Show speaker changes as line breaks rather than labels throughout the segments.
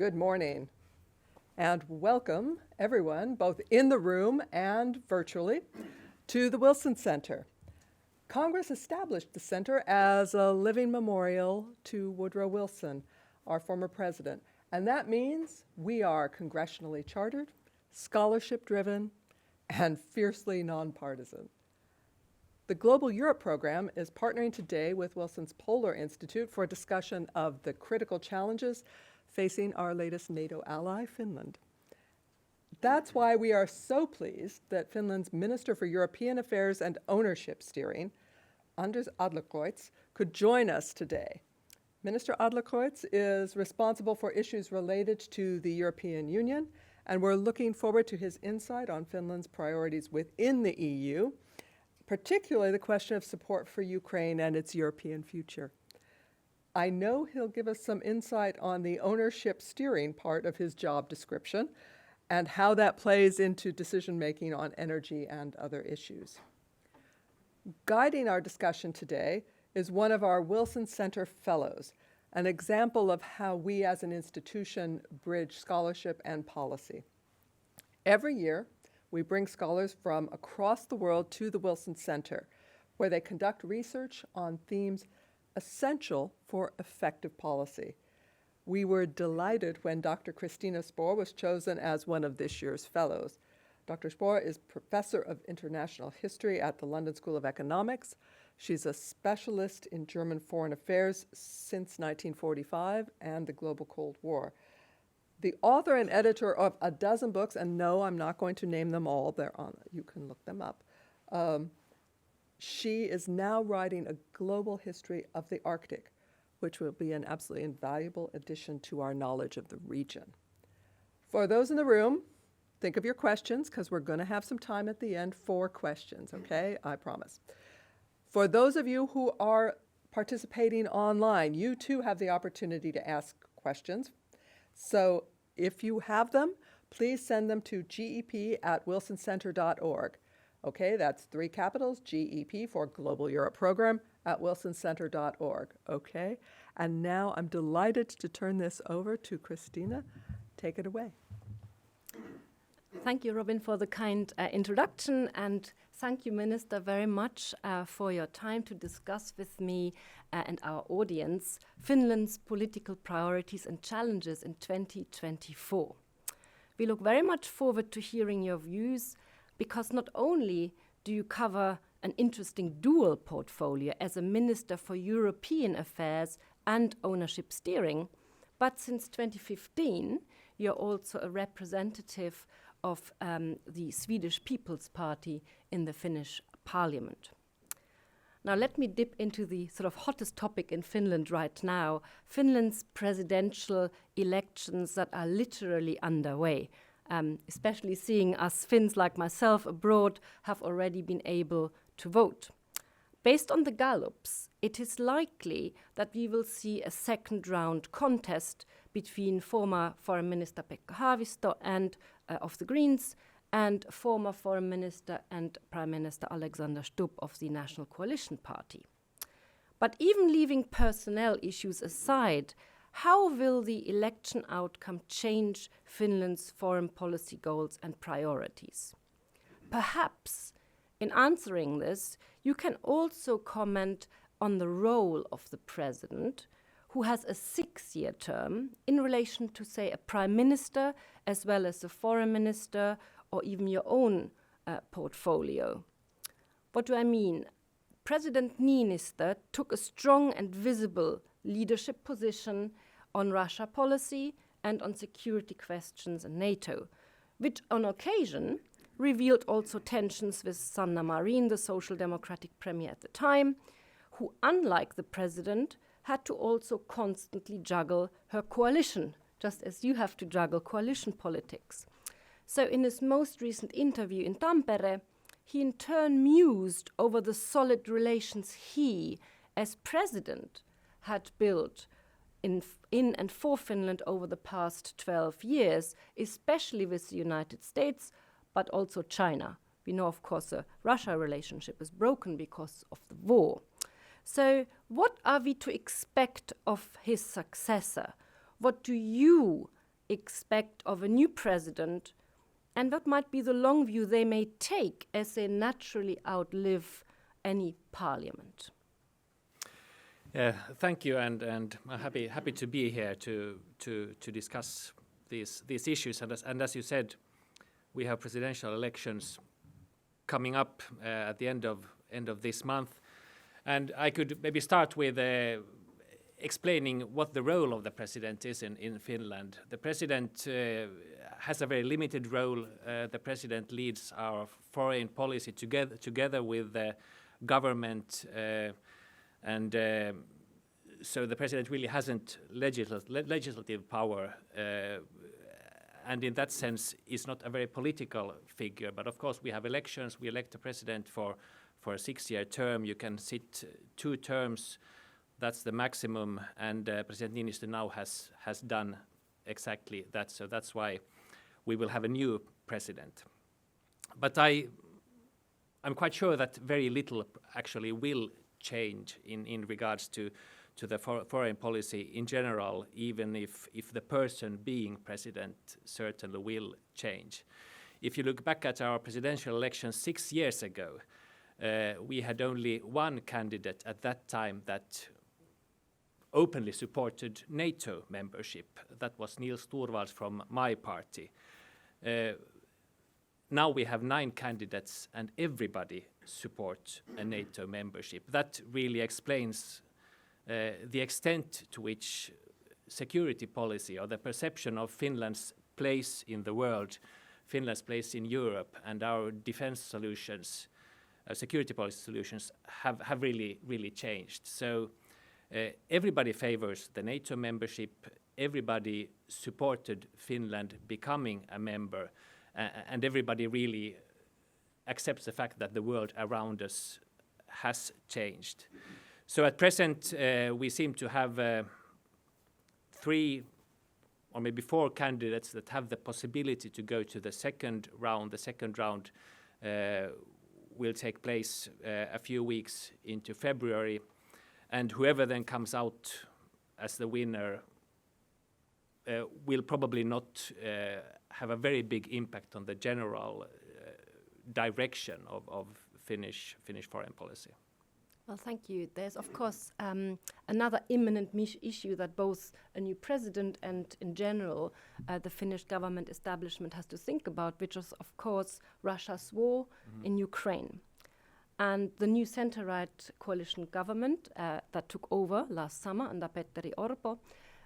Good morning, and welcome everyone, both in the room and virtually, to the Wilson Center. Congress established the center as a living memorial to Woodrow Wilson, our former president, and that means we are congressionally chartered, scholarship-driven, and fiercely nonpartisan. The Global Europe program is partnering today with Wilson's Polar Institute for a discussion of the critical challenges facing our latest NATO ally, Finland. That's why we are so pleased that Finland's Minister for European Affairs and Ownership Steering, Anders Adlercreutz, could join us today. Minister Adlercreutz is responsible for issues related to the European Union, and we're looking forward to his insight on Finland's priorities within the EU, particularly the question of support for Ukraine and its European future. I know he'll give us some insight on the ownership steering part of his job description and how that plays into decision-making on energy and other issues. Guiding our discussion today is one of our Wilson Center Fellows, an example of how we as an institution bridge scholarship and policy. Every year, we bring scholars from across the world to the Wilson Center, where they conduct research on themes essential for effective policy. We were delighted when Dr. Christina Spohr was chosen as one of this year's fellows. Dr. Spohr is professor of international history at the London School of Economics. She's a specialist in German foreign affairs since 1945 and the global Cold War. The author and editor of a dozen books, and no, I'm not going to name them all, they're on, you can look them up. She is now writing a global history of the Arctic, which will be an absolutely invaluable addition to our knowledge of the region. For those in the room, think of your questions, because we're going to have some time at the end for questions, okay? I promise. For those of you who are participating online, you too have the opportunity to ask questions. So if you have them, please send them to gep@wilsoncenter.org. Okay, that's 3 capitals, GEP for Global Europe Program at wilsoncenter.org, okay? And now I'm delighted to turn this over to Christina. Take it away.
Thank you, Robin, for the kind introduction, and thank you, Minister, very much for your time to discuss with me and our audience Finland's political priorities and challenges in 2024. We look very much forward to hearing your views, because not only do you cover an interesting dual portfolio as a Minister for European Affairs and Ownership Steering, but since 2015, you're also a representative of the Swedish People's Party in the Finnish Parliament. Now let me dip into the sort of hottest topic in Finland right now, Finland's presidential elections that are literally underway. Especially seeing us Finns like myself abroad have already been able to vote. Based on the gallops, it is likely that we will see a second round contest between former Foreign Minister Pekka Haavisto and of the Greens and former Foreign Minister and Prime Minister Alexander Stubb of the National Coalition Party. But even leaving personnel issues aside, how will the election outcome change Finland's foreign policy goals and priorities? Perhaps, in answering this, you can also comment on the role of the president, who has a 6-year term, in relation to, say, a prime minister, as well as a foreign minister, or even your own portfolio. What do I mean? President Niinistö took a strong and visible leadership position on Russia policy and on security questions in NATO, which on occasion revealed also tensions with Sanna Marin, the Social Democratic premier at the time, who, unlike the president, had to also constantly juggle her coalition, just as you have to juggle coalition politics. So in his most recent interview in Tampere, he in turn mused over the solid relations he, as president, had built in and for Finland over the past 12 years, especially with the United States, but also China. We know, of course, the Russia relationship is broken because of the war. So what are we to expect of his successor? What do you expect of a new president, and what might be the long view they may take as they naturally outlive any parliament?
Thank you, and I'm happy to be here to discuss these issues. And as you said, we have presidential elections coming up at the end of this month, and I could maybe start with explaining what the role of the president is in Finland. The president has a very limited role. The president leads our foreign policy together with the government, and so the president really hasn't legislative power, and in that sense is not a very political figure. But of course we have elections. We elect a president for a 6-year term. You can sit 2 terms. That's the maximum, and President Niinistö now has done exactly that. So that's why we will have a new president. But I'm quite sure that very little actually will change in regards to the foreign policy in general, even if the person being president certainly will change. If you look back at our presidential elections 6 years ago, we had only one candidate at that time that openly supported NATO membership. That was Niels Torvalds from my party. Now we have 9 candidates and everybody supports a NATO membership. That really explains the extent to which security policy or the perception of Finland's place in the world, Finland's place in Europe, and our defense solutions, security policy solutions have really changed. So everybody favors the NATO membership. Everybody supported Finland becoming a member, and everybody really accepts the fact that the world around us has changed. So at present, we seem to have 3 or maybe 4 candidates that have the possibility to go to the second round. The second round will take place a few weeks into February, and whoever then comes out as the winner will probably not have a very big impact on the general direction of Finnish foreign policy.
Well, thank you. There's, of course, another imminent issue that both a new president and, in general, the Finnish government establishment has to think about, which is, of course, Russia's war in Ukraine. And the new center-right coalition government that took over last summer under Petteri Orpo,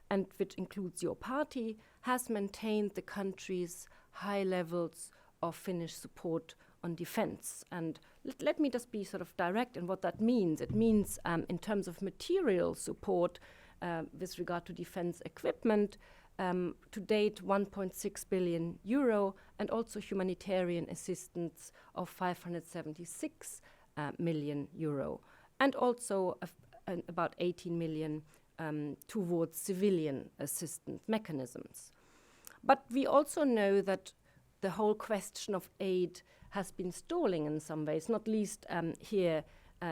and which includes your party, has maintained the country's high levels of Finnish support on defense. And let me just be sort of direct in what that means. It means in terms of material support with regard to defense equipment, to date 1.6 billion euro, and also humanitarian assistance of 576 million euro, and also about 18 million towards civilian assistance mechanisms. But we also know that the whole question of aid has been stalling in some ways, not least here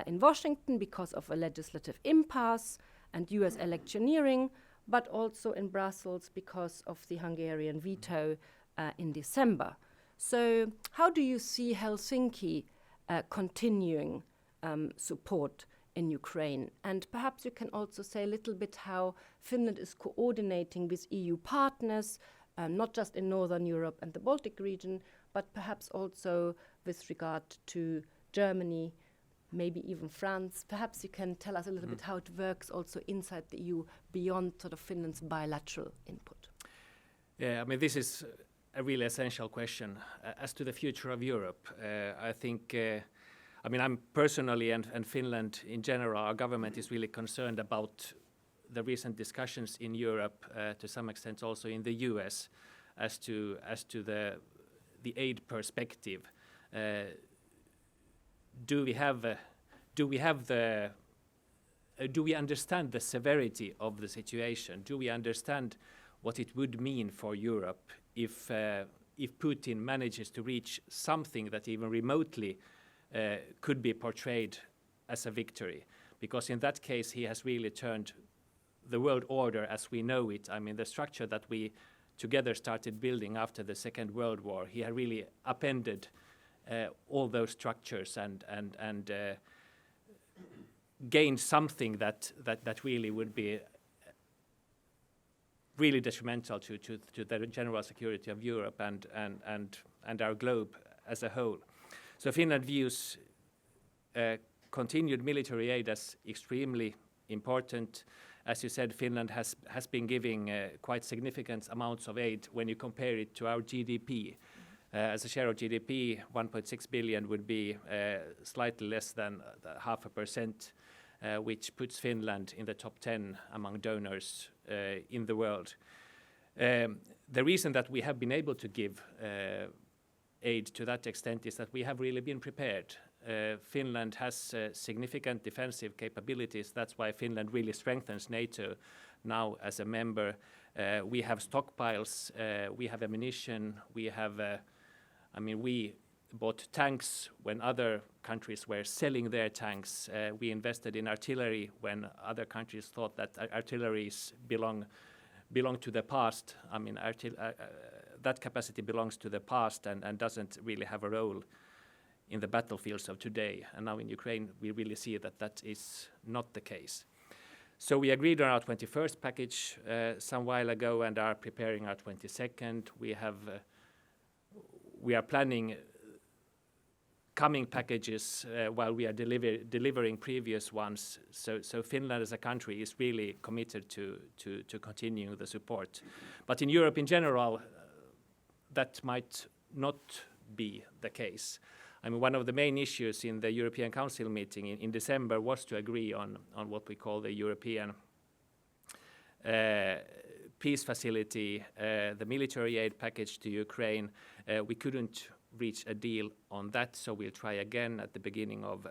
in Washington because of a legislative impasse and US electioneering, but also in Brussels because of the Hungarian veto in December. So how do you see Helsinki continuing support in Ukraine? And perhaps you can also say a little bit how Finland is coordinating with EU partners, not just in Northern Europe and the Baltic region, but perhaps also with regard to Germany, maybe even France. Perhaps you can tell us a little bit how it works also inside the EU beyond sort of Finland's bilateral input.
Yeah, I mean, this is a really essential question. As to the future of Europe, I think, I mean, I'm personally and Finland in general, our government is really concerned about the recent discussions in Europe, to some extent also in the US, as to the aid perspective. Do we understand the severity of the situation? Do we understand what it would mean for Europe if Putin manages to reach something that even remotely could be portrayed as a victory? Because in that case, he has really turned the world order as we know it. I mean, the structure that we together started building after the Second World War. He had really upended all those structures and gained something that really would be really detrimental to the general security of Europe and our globe as a whole. So Finland views continued military aid as extremely important. As you said, Finland has been giving quite significant amounts of aid when you compare it to our GDP. As a share of GDP, 1.6 billion would be slightly less than 0.5%, which puts Finland in the top 10 among donors in the world. The reason that we have been able to give aid to that extent is that we have really been prepared. Finland has significant defensive capabilities. That's why Finland really strengthens NATO now as a member. We have stockpiles, we have ammunition, we have, we bought tanks when other countries were selling their tanks. We invested in artillery when other countries thought that artilleries belong to the past. That capacity belongs to the past and doesn't really have a role in the battlefields of today. And now in Ukraine, we really see that that is not the case. So we agreed on our 21st package some while ago and are preparing our 22nd. We are planning coming packages while we are delivering previous ones. So Finland as a country is really committed to continuing the support. But in Europe in general, that might not be the case. One of the main issues in the European Council meeting in December was to agree on what we call the European peace facility, the military aid package to Ukraine. We couldn't reach a deal on that, so we'll try again at the beginning of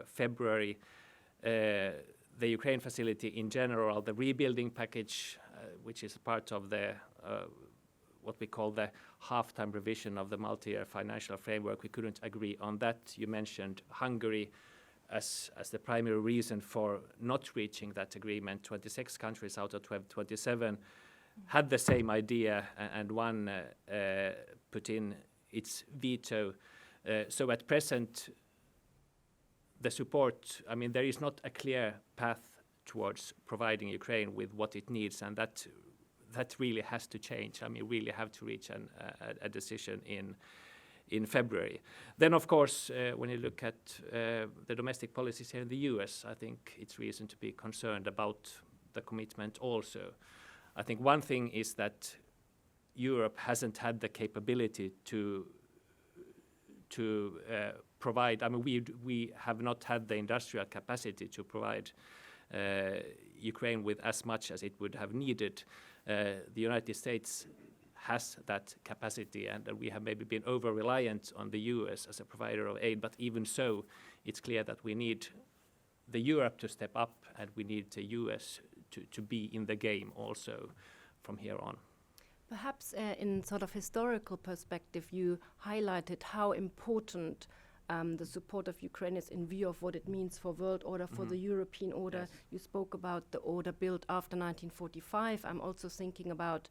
February. The Ukraine facility in general, the rebuilding package, which is part of the what we call the half-time revision of the multi-year financial framework, we couldn't agree on that. You mentioned Hungary as the primary reason for not reaching that agreement. 26 countries out of 27 had the same idea, and one put in its veto. So at present, the support, there is not a clear path towards providing Ukraine with what it needs, and that really has to change. We really have to reach a decision in February. Then, of course, when you look at the domestic policies here in the US, I think it's reason to be concerned about the commitment also. I think one thing is that Europe hasn't had the capability to provide. We have not had the industrial capacity to provide Ukraine with as much as it would have needed. The United States has that capacity, and we have maybe been over-reliant on the US as a provider of aid, but even so, it's clear that we need the Europe to step up, and we need the US to be in the game also from here on.
Perhaps in sort of historical perspective, you highlighted how important the support of Ukraine is in view of what it means for world order, for the European order. Yes. You spoke about the order built after 1945. I'm also thinking about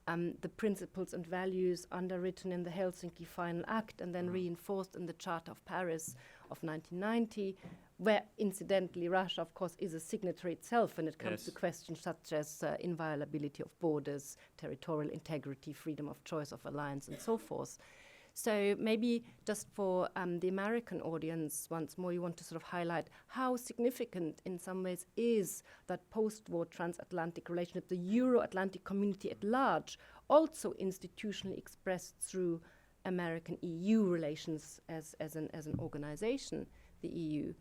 the principles and values underwritten in the Helsinki Final Act and then reinforced in the Charter of Paris of 1990, where incidentally Russia, of course, is a signatory itself when it comes to questions such as inviolability of borders, territorial integrity, freedom of choice of alliance, and so forth. So maybe just for the American audience, once more, you want to sort of highlight how significant in some ways is that post-war transatlantic relationship, the Euro-Atlantic community at large, also institutionally expressed through American-EU relations as an organization, the EU,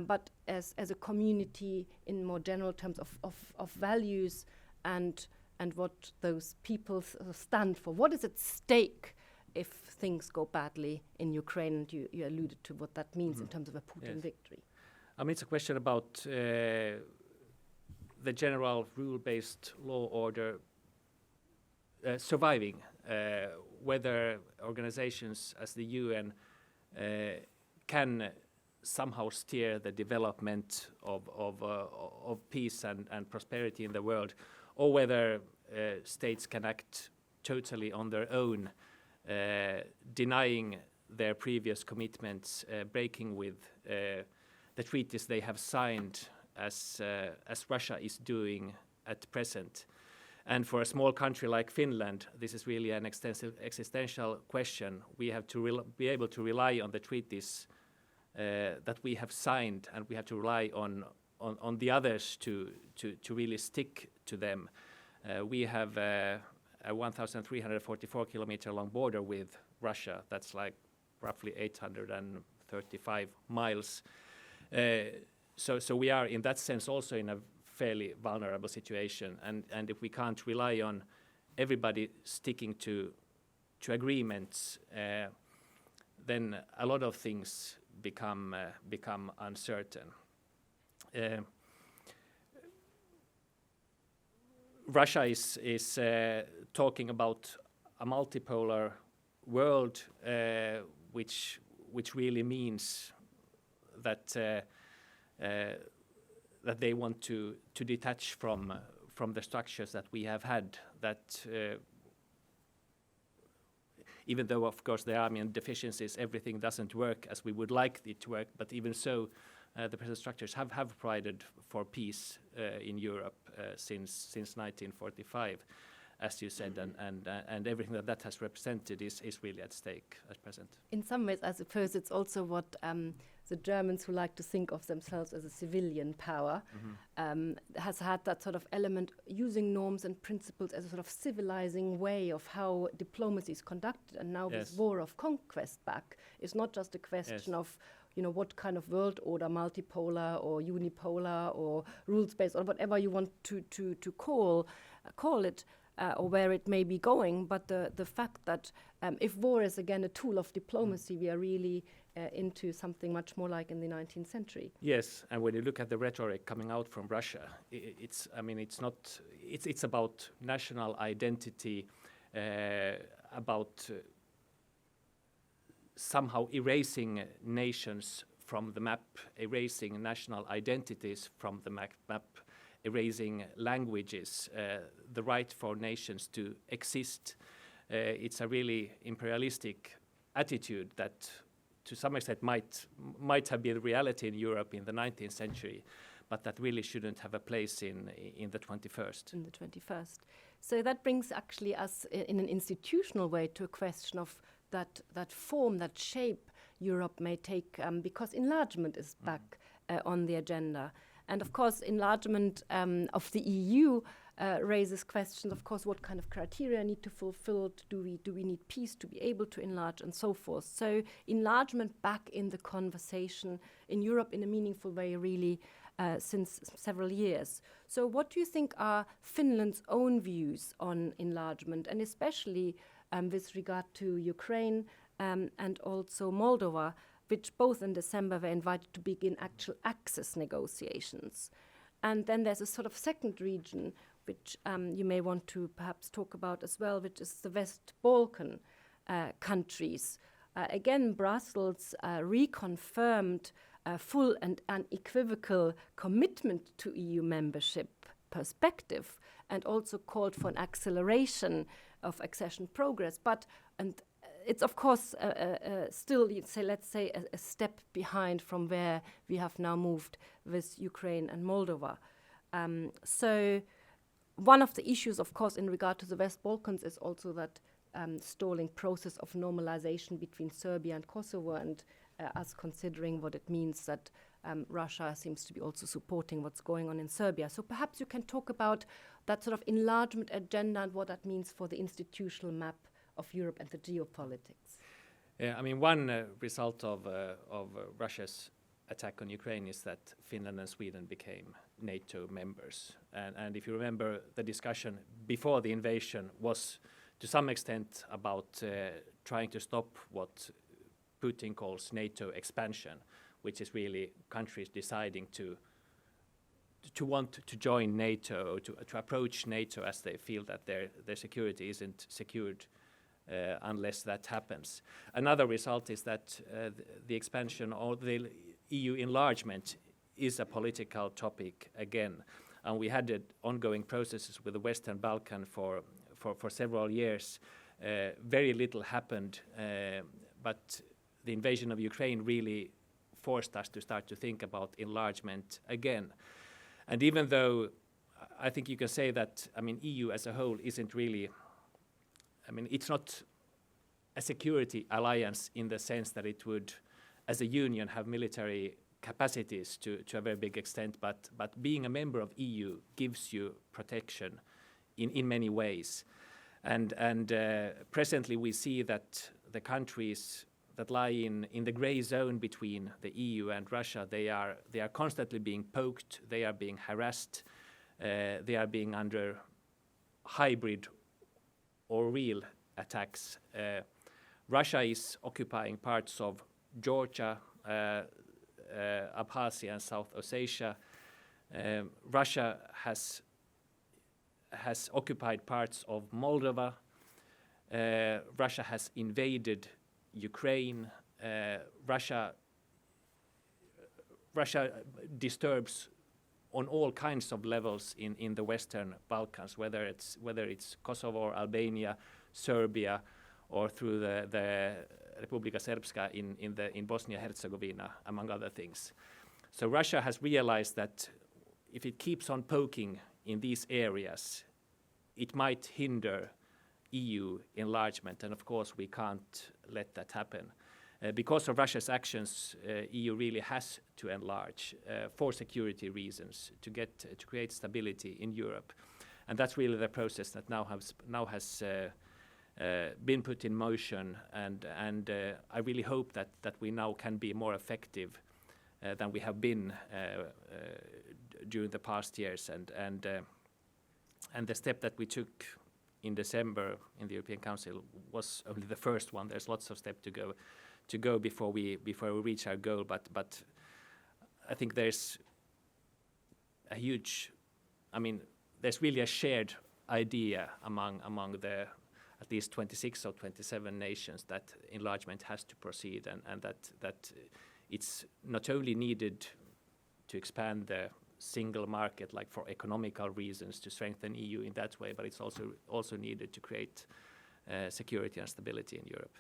but as a community in more general terms of values and what those people stand for. What is at stake if things go badly in Ukraine? And you alluded to what that means in terms of a Putin victory.
It's a question about the general rule-based law order surviving, whether organizations as the UN can somehow steer the development of peace and prosperity in the world, or whether states can act totally on their own, denying their previous commitments, breaking with the treaties they have signed, as Russia is doing at present. And for a small country like Finland, this is really an existential question. We have to be able to rely on the treaties that we have signed, and we have to rely on the others to really stick to them. We have a 1,344 kilometer long border with Russia. That's like roughly 835 miles. So we are in that sense also in a fairly vulnerable situation, and if we can't rely on everybody sticking to agreements, then a lot of things become uncertain. Russia is talking about a multipolar world, which really means that that they want to detach from the structures that we have had. That even though of course there are deficiencies, everything doesn't work as we would like it to work. But even so, the present structures have provided for peace in Europe since 1945, as you said, and everything that has represented is really at stake at present.
In some ways, I suppose it's also what the Germans, who like to think of themselves as a civilian power, has had that sort of element, using norms and principles as a sort of civilizing way of how diplomacy is conducted. And now this war of conquest back is not just a question of, what kind of world order, multipolar or unipolar or rules-based or whatever you want to call it, or where it may be going, but the fact that if war is again a tool of diplomacy, we are really into something much more like in the 19th century.
Yes, and when you look at the rhetoric coming out from Russia, it's about national identity, about somehow erasing nations from the map, erasing national identities from the map, erasing languages, the right for nations to exist. It's a really imperialistic attitude that to some extent might have been the reality in Europe in the 19th century, but that really shouldn't have a place in the 21st.
In the 21st. So that brings actually us in an institutional way to a question of that form, that shape Europe may take, because enlargement is back on the agenda. And of course, enlargement of the EU raises questions, of course, what kind of criteria need to fulfill? Do we need peace to be able to enlarge, and so forth? So enlargement back in the conversation in Europe in a meaningful way, really, since several years. So what do you think are Finland's own views on enlargement, and especially with regard to Ukraine and also Moldova, which both in December were invited to begin actual access negotiations? And then there's a sort of second region, which you may want to perhaps talk about as well, which is the West Balkan countries. Again, Brussels reconfirmed full and unequivocal commitment to EU membership perspective, and also called for an acceleration of accession progress. And it's of course still, let's say, a step behind from where we have now moved with Ukraine and Moldova. So one of the issues, of course, in regard to the West Balkans is also that stalling process of normalization between Serbia and Kosovo, and us considering what it means that Russia seems to be also supporting what's going on in Serbia. So perhaps you can talk about that sort of enlargement agenda and what that means for the institutional map of Europe and the geopolitics.
Yeah, one result of Russia's attack on Ukraine is that Finland and Sweden became NATO members. And if you remember, the discussion before the invasion was to some extent about trying to stop what Putin calls NATO expansion, which is really countries deciding to want to join NATO, or to approach NATO as they feel that their security isn't secured unless that happens. Another result is that the expansion or the EU enlargement is a political topic again. And we had ongoing processes with the Western Balkan for for several years. Very little happened, but the invasion of Ukraine really forced us to start to think about enlargement again. And even though I think you can say that, EU as a whole isn't really, it's not a security alliance in the sense that it would, as a union, have military capacities to a very big extent, but being a member of EU gives you protection in many ways. And presently we see that the countries that lie in the gray zone between the EU and Russia, they are constantly being poked, they are being harassed, they are being under hybrid or real attacks. Russia is occupying parts of Georgia, Abkhazia and South Ossetia. Russia has occupied parts of Moldova. Russia has invaded Ukraine. Russia disturbs on all kinds of levels in the Western Balkans, whether it's Kosovo or Albania, Serbia, or through the Republika Srpska in Bosnia-Herzegovina, among other things. So Russia has realized that if it keeps on poking in these areas, it might hinder EU enlargement, and of course we can't let that happen. Because of Russia's actions, EU really has to enlarge for security reasons to create stability in Europe, and that's really the process that now has been put in motion. And I really hope that we now can be more effective than we have been during the past years. And the step that we took in December in the European Council was only the first one. There's lots of steps to go before we reach our goal. But I think there's a huge, there's really a shared idea among the at least 26 or 27 nations that enlargement has to proceed, and that it's not only needed to expand the single market, like for economical reasons, to strengthen EU in that way, but it's also needed to create security and stability in Europe.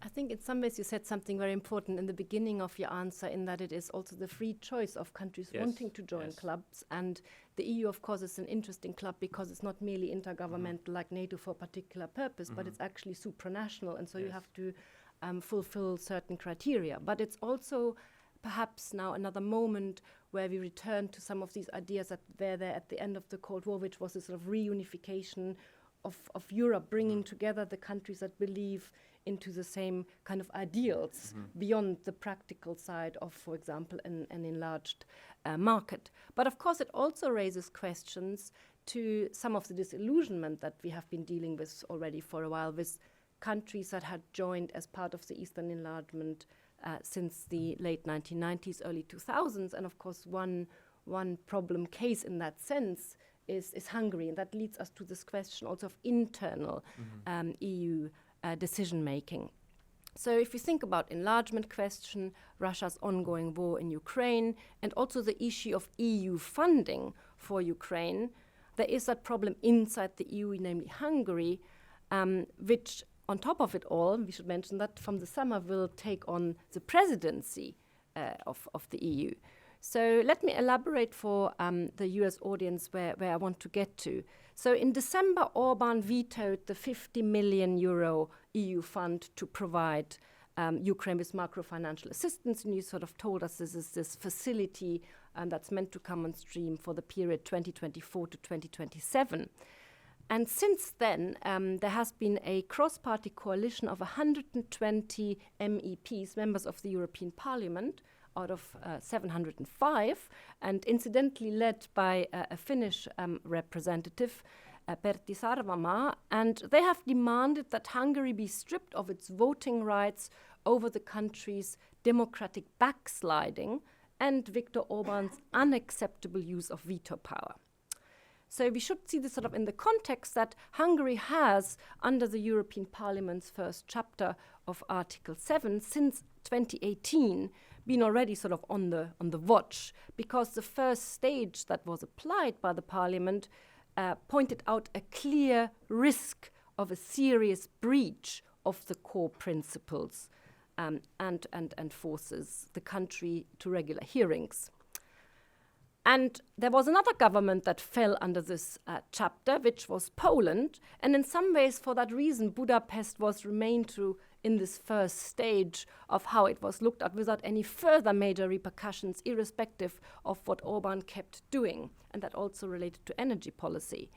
I think in some ways you said something very important in the beginning of your answer, in that it is also the free choice of countries wanting to join clubs. And the EU, of course, is an interesting club because it's not merely intergovernmental like NATO for a particular purpose, but it's actually supranational. And so you have to fulfill certain criteria. But it's also perhaps now another moment where we return to some of these ideas that were there at the end of the Cold War, which was a sort of reunification of Europe, bringing together the countries that believe into the same kind of ideals beyond the practical side of, for example, an enlarged market. But of course, it also raises questions to some of the disillusionment that we have been dealing with already for a while, with countries that had joined as part of the Eastern enlargement since the late 1990s, early 2000s. And of course, one problem case in that sense is Hungary. And that leads us to this question also of internal EU decision-making. So if you think about enlargement question, Russia's ongoing war in Ukraine, and also the issue of EU funding for Ukraine, there is that problem inside the EU, namely Hungary, which on top of it all, we should mention that from the summer will take on the presidency of the EU. So let me elaborate for the US audience where I want to get to. So in December, Orban vetoed the 50 million euro EU fund to provide Ukraine with macro-financial assistance. And you sort of told us this is this facility that's meant to come on stream for the period 2024 to 2027. And since then, there has been a cross-party coalition of 120 MEPs, members of the European Parliament, out of 705, and incidentally led by a Finnish representative, Pertti Sarvamaa, and they have demanded that Hungary be stripped of its voting rights over the country's democratic backsliding and Viktor Orban's unacceptable use of veto power. So we should see this sort of in the context that Hungary has, under the European Parliament's first chapter of Article 7, since 2018, been already sort of on the watch, because the first stage that was applied by the Parliament pointed out a clear risk of a serious breach of the core principles and forces the country to regular hearings. And there was another government that fell under this chapter, which was Poland. And in some ways, for that reason, Budapest was remained to in this first stage of how it was looked at without any further major repercussions, irrespective of what Orban kept doing. And that also related to energy policy.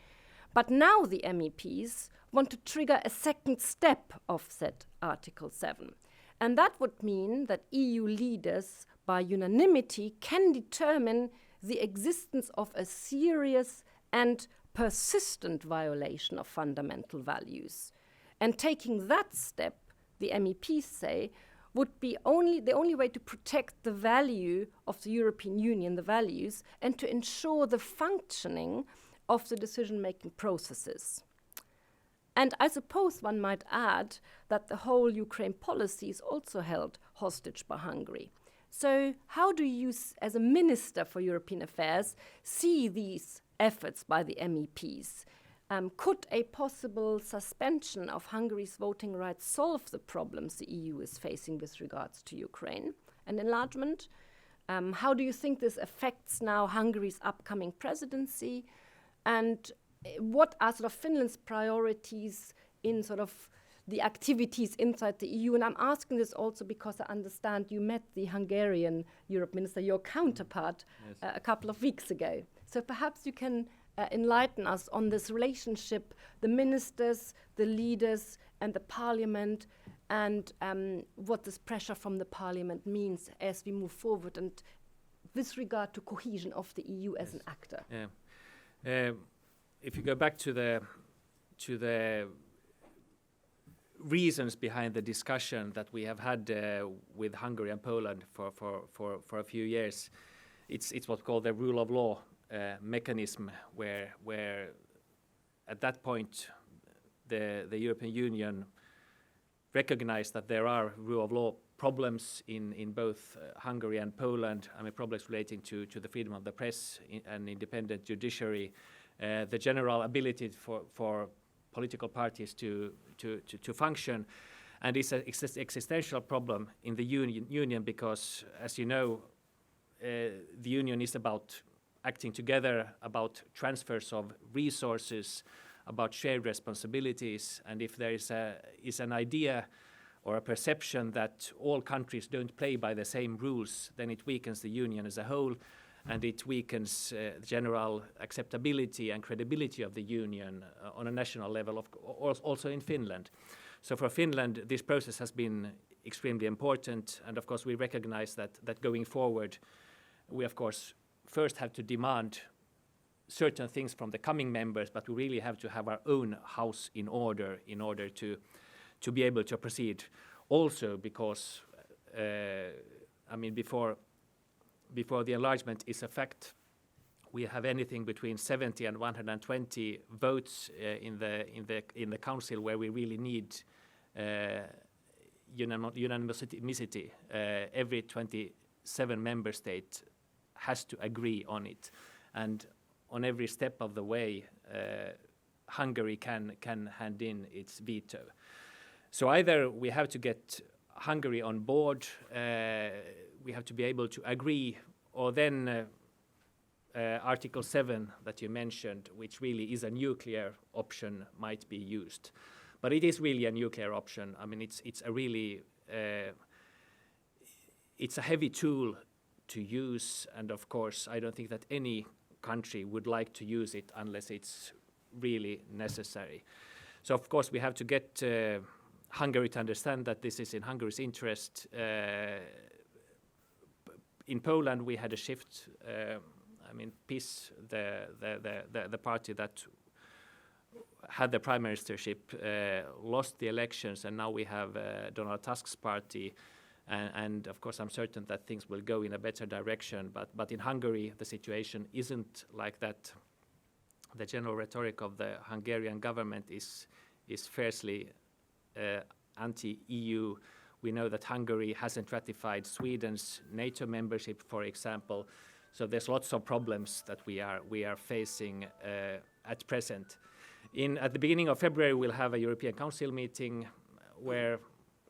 But now the MEPs want to trigger a second step of said Article 7. And that would mean that EU leaders, by unanimity, can determine the existence of a serious and persistent violation of fundamental values. And taking that step, the MEPs say, would be the only way to protect the value of the European Union, the values, and to ensure the functioning of the decision-making processes. And I suppose one might add that the whole Ukraine policy is also held hostage by Hungary. So how do you, as a Minister for European Affairs, see these efforts by the MEPs? Could a possible suspension of Hungary's voting rights solve the problems the EU is facing with regards to Ukraine and enlargement? How do you think this affects now Hungary's upcoming presidency? And what are sort of Finland's priorities in sort of the activities inside the EU? And I'm asking this also because I understand you met the Hungarian Europe Minister, your counterpart,
Yes.
a couple of weeks ago. So perhaps you can enlighten us on this relationship, the ministers, the leaders, and the parliament, and what this pressure from the parliament means as we move forward, and with regard to cohesion of the EU as an actor.
Yeah. If you go back to the reasons behind the discussion that we have had with Hungary and Poland for a few years, it's what's called the rule of law mechanism, where at that point the European Union recognized that there are rule of law problems in both Hungary and Poland. I mean, problems relating to the freedom of the press and independent judiciary, the general ability for political parties to function. And it's an existential problem in the union because, as you know, the union is about acting together, about transfers of resources, about shared responsibilities. And if there is an idea or a perception that all countries don't play by the same rules, then it weakens the union as a whole, and it weakens general acceptability and credibility of the union on a national level, also in Finland. So for Finland, this process has been extremely important, and of course we recognize that going forward, we of course first have to demand certain things from the coming members, but we really have to have our own house in order to be able to proceed. Also because, I mean, before the enlargement is a fact, we have anything between 70 and 120 votes in the council, where we really need unanimity. Every 27 member state has to agree on it, and on every step of the way, Hungary can hand in its veto. So either we have to get Hungary on board, we have to be able to agree, or then Article 7 that you mentioned, which really is a nuclear option, might be used. But it is really a nuclear option. I mean, it's a really it's a heavy tool to use, and of course, I don't think that any country would like to use it unless it's really necessary. So of course, we have to get Hungary to understand that this is in Hungary's interest. In Poland, we had a shift. I mean, PiS, the party that had the prime ministership, lost the elections, and now we have Donald Tusk's party. And of course, I'm certain that things will go in a better direction. But in Hungary, the situation isn't like that. The general rhetoric of the Hungarian government is fiercely anti-EU. We know that Hungary hasn't ratified Sweden's NATO membership, for example. So there's lots of problems that we are facing at present. At the beginning of February, we'll have a European Council meeting where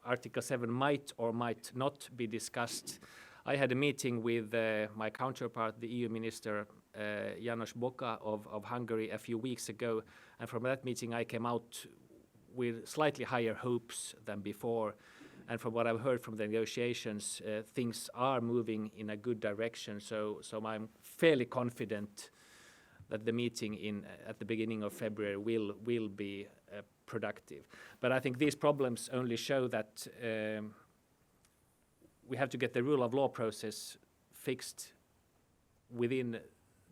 Article 7 might or might not be discussed. I had a meeting with my counterpart, the EU Minister János Boka of Hungary a few weeks ago, and from that meeting I came out with slightly higher hopes than before. And from what I've heard from the negotiations, things are moving in a good direction. So I'm fairly confident that the meeting at the beginning of February will be productive. But I think these problems only show that we have to get the rule of law process fixed within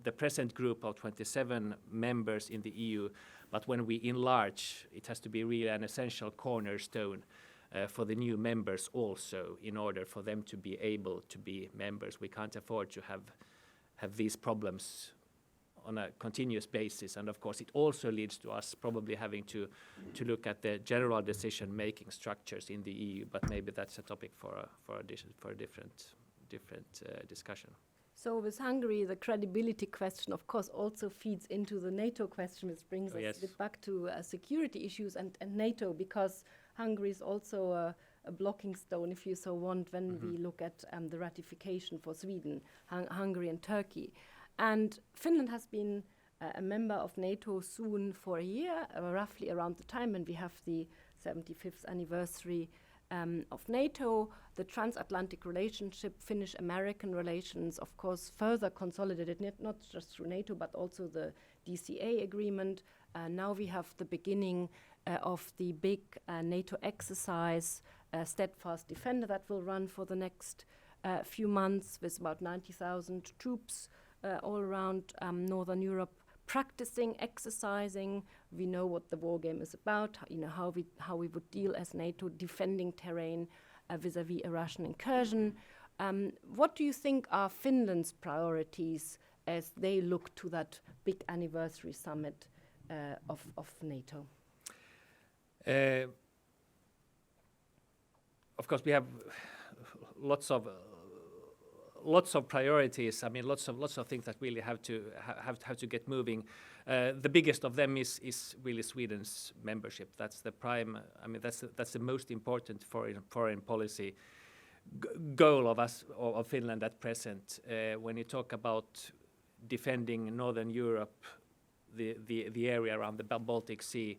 the present group of 27 members in the EU. But when we enlarge, it has to be really an essential cornerstone for the new members also, in order for them to be able to be members. We can't afford to have these problems on a continuous basis, and of course it also leads to us probably having to look at the general decision-making structures in the EU, but maybe that's a topic for a different discussion.
So with Hungary, the credibility question, of course, also feeds into the NATO question, which brings us
Yes.
a bit back to security issues and NATO, because Hungary is also a blocking stone, if you so want, when we look at the ratification for Sweden, Hungary and Turkey. And Finland has been a member of NATO soon for a year, roughly around the time when we have the 75th anniversary of NATO. The transatlantic relationship, Finnish-American relations, of course, further consolidated, not just through NATO, but also the DCA agreement. Now we have the beginning of the big NATO exercise, Steadfast Defender, that will run for the next few months with about 90,000 troops all around Northern Europe, practicing, exercising. We know what the war game is about, how we would deal as NATO, defending terrain vis-à-vis a Russian incursion. What do you think are Finland's priorities as they look to that big anniversary summit of NATO?
Of course, we have lots of priorities. I mean, lots of things that really have to get moving. The biggest of them is really Sweden's membership. That's the prime. I mean, that's the most important foreign policy goal of Finland at present. When you talk about defending Northern Europe, the area around the Baltic Sea,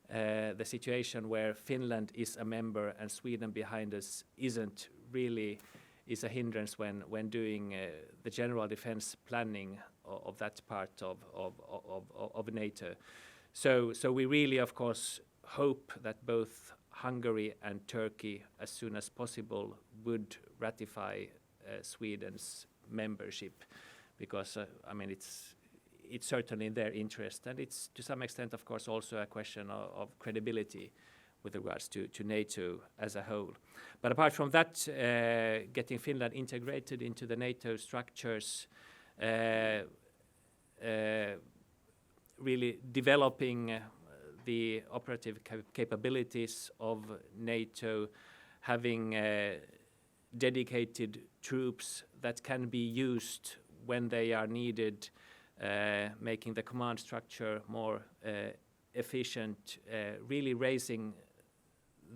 the situation where Finland is a member and Sweden behind us isn't really is a hindrance when doing the general defense planning of that part of NATO. So we really, of course, hope that both Hungary and Turkey, as soon as possible, would ratify Sweden's membership, because I mean it's certainly in their interest, and it's to some extent, of course, also a question of credibility with regards to NATO as a whole. But apart from that, getting Finland integrated into the NATO structures, really developing the operative capabilities of NATO, having dedicated troops that can be used when they are needed, making the command structure more efficient, really raising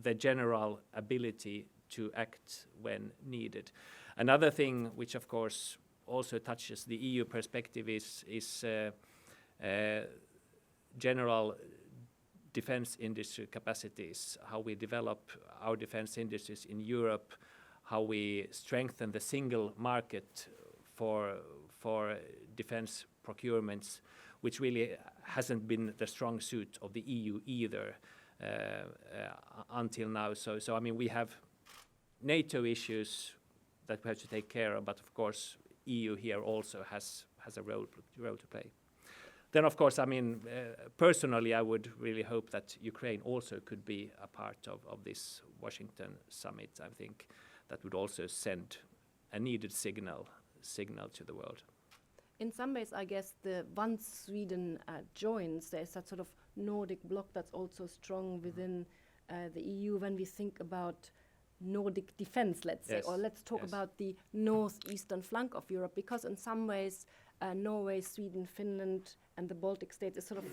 the general ability to act when needed. Another thing which of course also touches the EU perspective is general defense industry capacities, how we develop our defense industries in Europe, how we strengthen the single market for defense procurements, which really hasn't been the strong suit of the EU either until now. So I mean, we have NATO issues that we have to take care of, but of course EU here also has a role to play. Then of course, I mean, personally I would really hope that Ukraine also could be a part of this Washington summit. I think that would also send a needed signal to the world.
In some ways, I guess once Sweden joins, there's that sort of Nordic bloc that's also strong within the EU when we think about Nordic defense, let's say, or let's talk about the northeastern flank of Europe, because in some ways Norway, Sweden, Finland and the Baltic states is sort of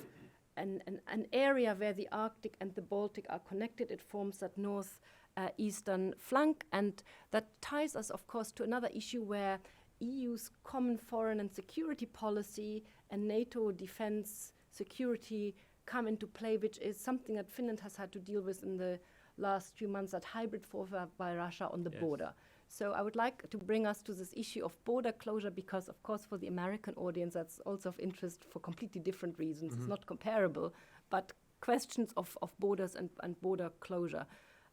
an area where the Arctic and the Baltic are connected. It forms that north-eastern flank, and that ties us, of course, to another issue where EU's common foreign and security policy and NATO defense security come into play, which is something that Finland has had to deal with in the last few months, that hybrid warfare by Russia on the border. So I would like to bring us to this issue of border closure, because, of course, for the American audience, that's also of interest for completely different reasons. It's not comparable, but questions of borders and border closure.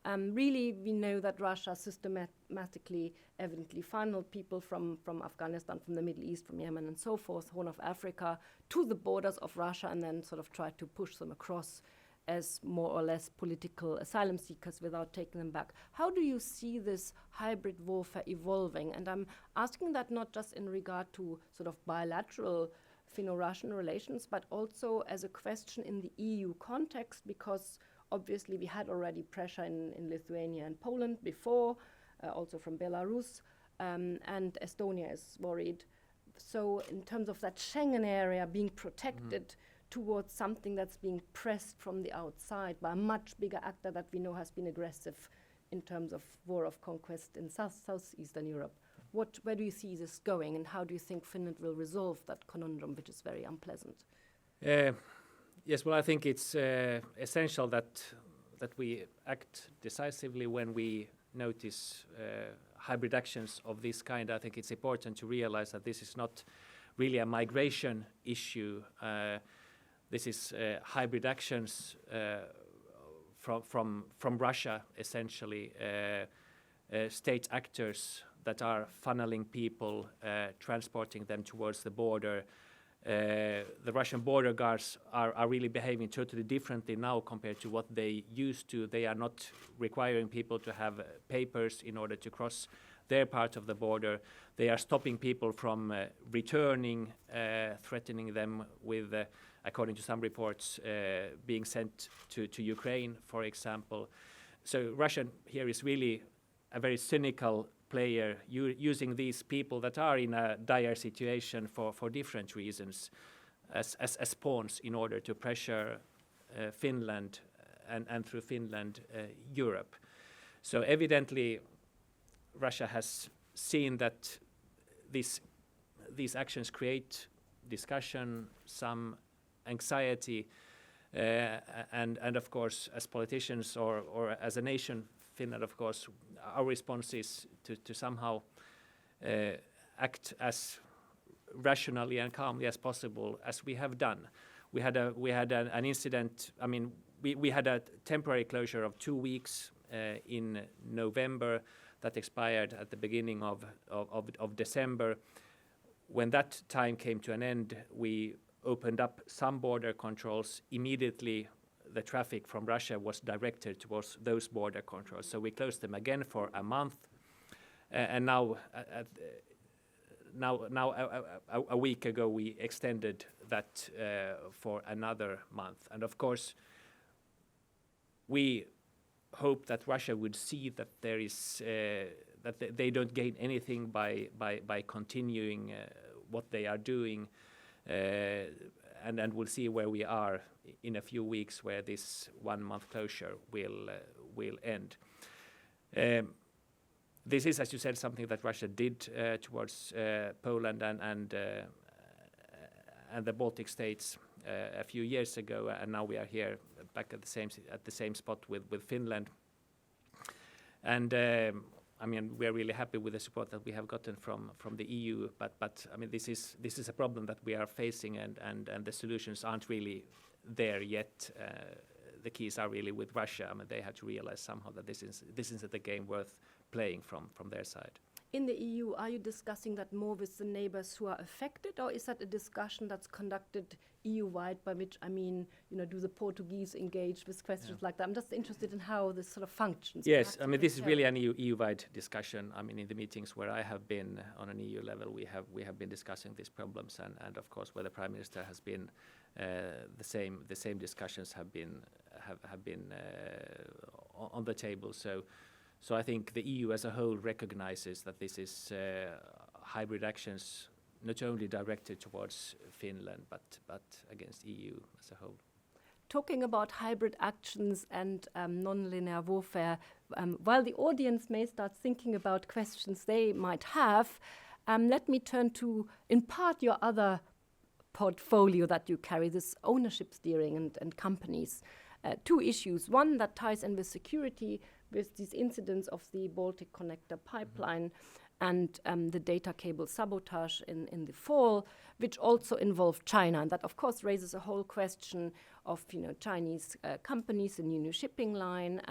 Really, we know that Russia systematically, evidently funneled people from Afghanistan, from the Middle East, from Yemen and so forth, Horn of Africa, to the borders of Russia, and then sort of tried to push them across as more or less political asylum seekers without taking them back. How do you see this hybrid warfare evolving? And I'm asking that not just in regard to sort of bilateral Finno-Russian relations, but also as a question in the EU context, because obviously we had already pressure in Lithuania and Poland before, also from Belarus, and Estonia is worried. So in terms of that Schengen area being protected towards something that's being pressed from the outside by a much bigger actor that we know has been aggressive in terms of war of conquest in southeastern Europe. Where do you see this going, and how do you think Finland will resolve that conundrum, which is very unpleasant?
Yes, well, I think it's essential that we act decisively when we notice hybrid actions of this kind. I think it's important to realize that this is not really a migration issue. This is hybrid actions from Russia, essentially, state actors that are funneling people, transporting them towards the border. The Russian border guards are really behaving totally differently now compared to what they used to. They are not requiring people to have papers in order to cross their part of the border. They are stopping people from returning, threatening them with, according to some reports, being sent to Ukraine, for example. So Russia here is really a very cynical player, using these people that are in a dire situation for different reasons as pawns in order to pressure Finland and through Finland, Europe. So evidently, Russia has seen that these actions create discussion, some anxiety, and of course, as politicians or as a nation, Finland, of course, our response is to somehow act as rationally and calmly as possible, as we have done. We had an incident. I mean, we had a temporary closure of 2 weeks in November that expired at the beginning of December. When that time came to an end, we opened up some border controls. Immediately, the traffic from Russia was directed towards those border controls. So we closed them again for a month, and now a week ago we extended that for another month. And of course, we hope that Russia would see that there is that they don't gain anything by continuing what they are doing, and we'll see where we are in a few weeks, where this 1 month closure will end. This is, as you said, something that Russia did towards Poland and the Baltic states a few years ago, and now we are here back at the same spot with Finland. And I mean, we are really happy with the support that we have gotten from the EU, but I mean, this is a problem that we are facing, and the solutions aren't really there yet. The keys are really with Russia. I mean, they have to realize somehow that this isn't a game worth playing from their side.
In the EU, are you discussing that more with the neighbors who are affected, or is that a discussion that's conducted EU-wide, by which I mean, do the Portuguese engage with questions like that? I'm just interested in how this sort of functions.
Yes, I mean, this is really an EU-wide discussion. I mean, in the meetings where I have been on an EU level, we have been discussing these problems, and of course, where the Prime Minister has been, the same discussions have been on the table. So I think the EU as a whole recognizes that this is hybrid actions, not only directed towards Finland, but against EU as a whole.
talking about hybrid actions and non-linear warfare, while the audience may start thinking about questions they might have, let me turn to, in part, your other portfolio that you carry, this ownership steering and companies. Two issues. One that ties in with security, with these incidents of the Baltic Connector pipeline and the data cable sabotage in the fall, which also involved China. And that, of course, raises a whole question of, Chinese companies, the new shipping line.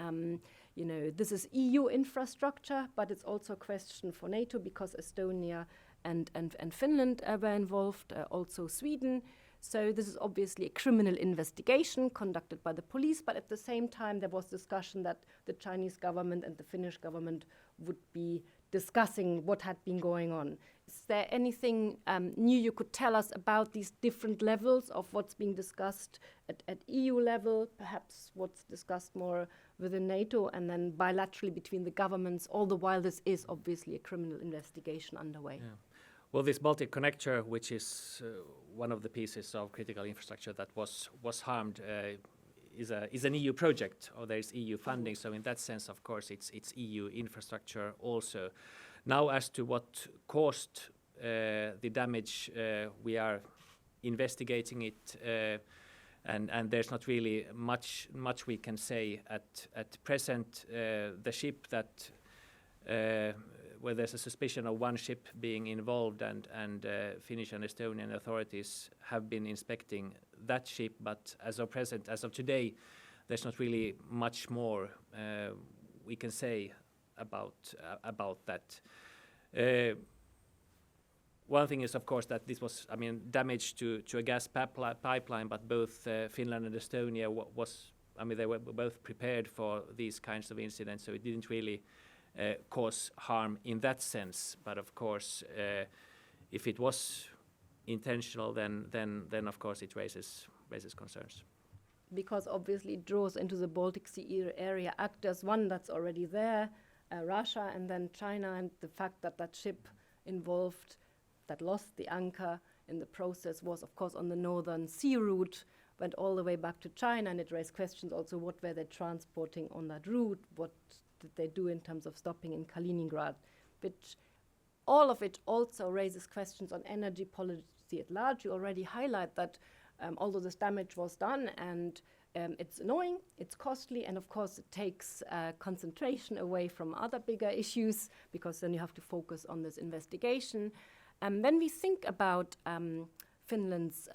This is EU infrastructure, but it's also a question for NATO because Estonia and Finland were involved, also Sweden. So this is obviously a criminal investigation conducted by the police, but at the same time there was discussion that the Chinese government and the Finnish government would be discussing what had been going on. Is there anything new you could tell us about these different levels of what's being discussed at EU level, perhaps what's discussed more within NATO, and then bilaterally between the governments, all the while this is obviously a criminal investigation underway?
Yeah. Well, this Baltic Connector, which is one of the pieces of critical infrastructure that was harmed, is an EU project, or there is EU funding. So in that sense, of course, it's EU infrastructure also. Now, as to what caused the damage, we are investigating it, and there's not really much we can say at present. The ship that where there's a suspicion of one ship being involved, and Finnish and Estonian authorities have been inspecting that ship, but as of today, there's not really much more we can say about that. One thing is, of course, that this was, damage to a gas pipeline, but both Finland and Estonia they were both prepared for these kinds of incidents, so it didn't really cause harm in that sense. But of course, if it was intentional, then of course it raises concerns.
Because obviously it draws into the Baltic Sea area actors, one that's already there, Russia, and then China, and the fact that ship involved that lost the anchor in the process was, of course, on the northern sea route, went all the way back to China, and it raised questions also, what were they transporting on that route, what did they do in terms of stopping in Kaliningrad, which all of it also raises questions on energy policy at large. You already highlight that although this damage was done, and it's annoying, it's costly, and of course it takes concentration away from other bigger issues, because then you have to focus on this investigation. When we think about Finland's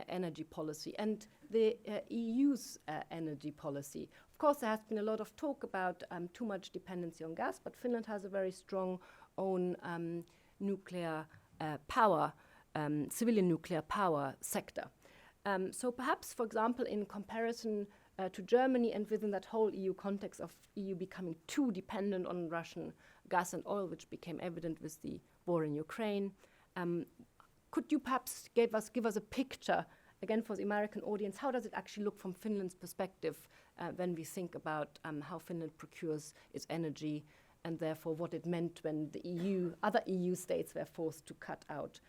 energy policy and the EU's energy policy, of course there has been a lot of talk about too much dependency on gas, but Finland has a very strong own nuclear power, civilian nuclear power sector. So perhaps, for example, in comparison to Germany, and within that whole EU context of EU becoming too dependent on Russian gas and oil, which became evident with the war in Ukraine, could you perhaps give us a picture, again for the American audience, how does it actually look from Finland's perspective when we think about how Finland procures its energy, and therefore what it meant when the other EU states were forced to cut out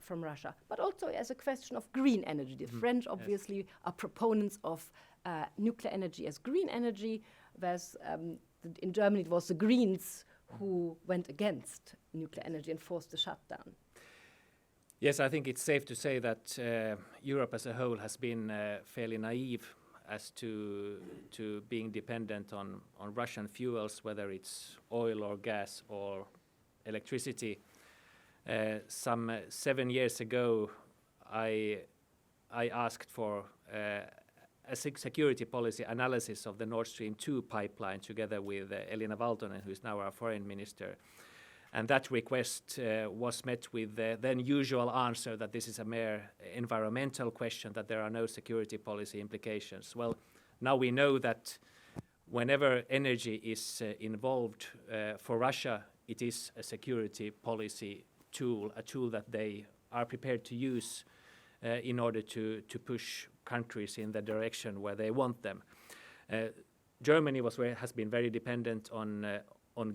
from Russia, but also as a question of green energy. The French obviously are proponents of nuclear energy as green energy, whereas in Germany it was the Greens who went against nuclear energy and forced the shutdown.
Yes, I think it's safe to say that Europe as a whole has been fairly naive as to being dependent on Russian fuels, whether it's oil or gas or electricity. Some 7 years ago, I asked for a security policy analysis of the Nord Stream 2 pipeline together with Elina Valtonen, who is now our foreign minister. And that request was met with the then usual answer that this is a mere environmental question, that there are no security policy implications. Well, now we know that whenever energy is involved for Russia, it is a security policy tool, a tool that they are prepared to use in order to push countries in the direction where they want them. Germany has been very dependent on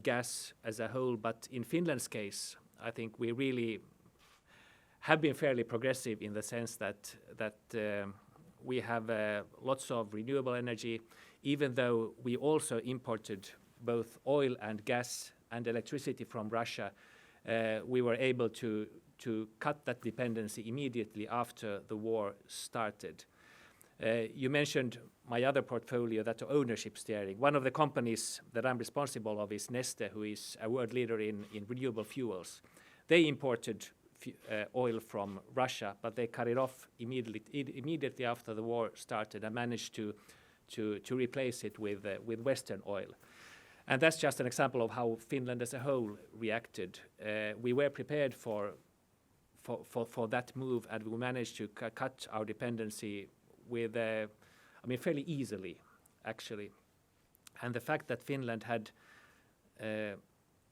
gas as a whole, but in Finland's case, I think we really have been fairly progressive in the sense that we have lots of renewable energy, even though we also imported both oil and gas and electricity from Russia. We were able to cut that dependency immediately after the war started. You mentioned my other portfolio, that ownership steering. One of the companies that I'm responsible of is Neste, who is a world leader in renewable fuels. They imported oil from Russia, but they cut it off immediately after the war started and managed to replace it with Western oil. And that's just an example of how Finland as a whole reacted. We were prepared for that move, and we managed to cut our dependency with, fairly easily, actually. And the fact that Finland had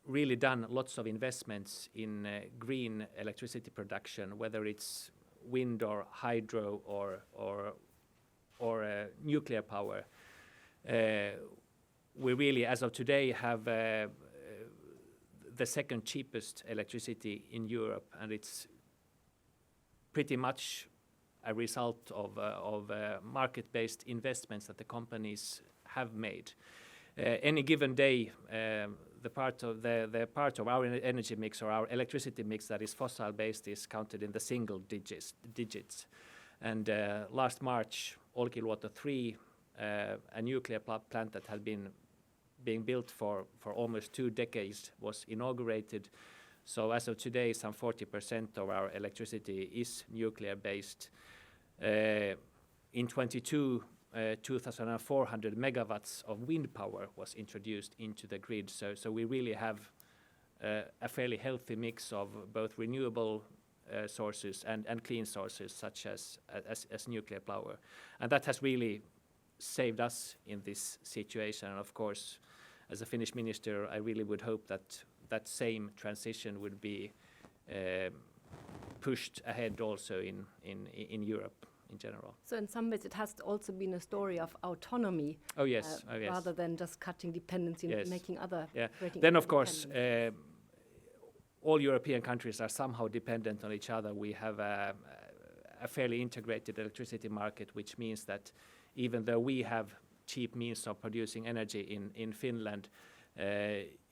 really done lots of investments in green electricity production, whether it's wind or hydro or nuclear power, we really, as of today, have the second cheapest electricity in Europe, and it's pretty much a result of market-based investments that the companies have made. Any given day, the part of our energy mix or our electricity mix that is fossil-based is counted in the single digits. And last March, Olkiluoto 3, a nuclear plant that had been being built for almost 2 decades, was inaugurated. So as of today, some 40% of our electricity is nuclear-based. In 2,400 megawatts of wind power was introduced into the grid. So we really have a fairly healthy mix of both renewable sources and clean sources, such as nuclear power. And that has really saved us in this situation. And of course, as a Finnish minister, I really would hope that that same transition would be pushed ahead also in Europe in general.
So in some ways it has also been a story of autonomy.
Oh yes,
rather than just cutting dependency and making other.
Yeah. Then of course, all European countries are somehow dependent on each other. We have a fairly integrated electricity market, which means that even though we have cheap means of producing energy in Finland,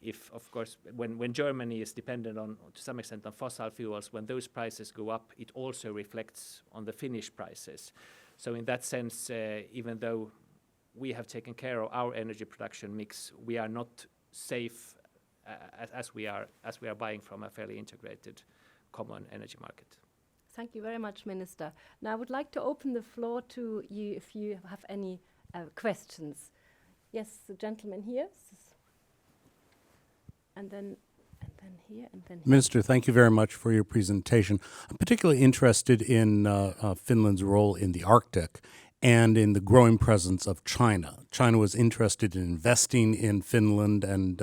if of course when Germany is dependent on to some extent on fossil fuels, when those prices go up, it also reflects on the Finnish prices. So in that sense, even though we have taken care of our energy production mix, we are not safe as we are buying from a fairly integrated common energy market.
Thank you very much, Minister. Now I would like to open the floor to you if you have any questions. Yes, the gentleman here. And then here, and then here.
Minister, thank you very much for your presentation. I'm particularly interested in Finland's role in the Arctic and in the growing presence of China. China was interested in investing in Finland, and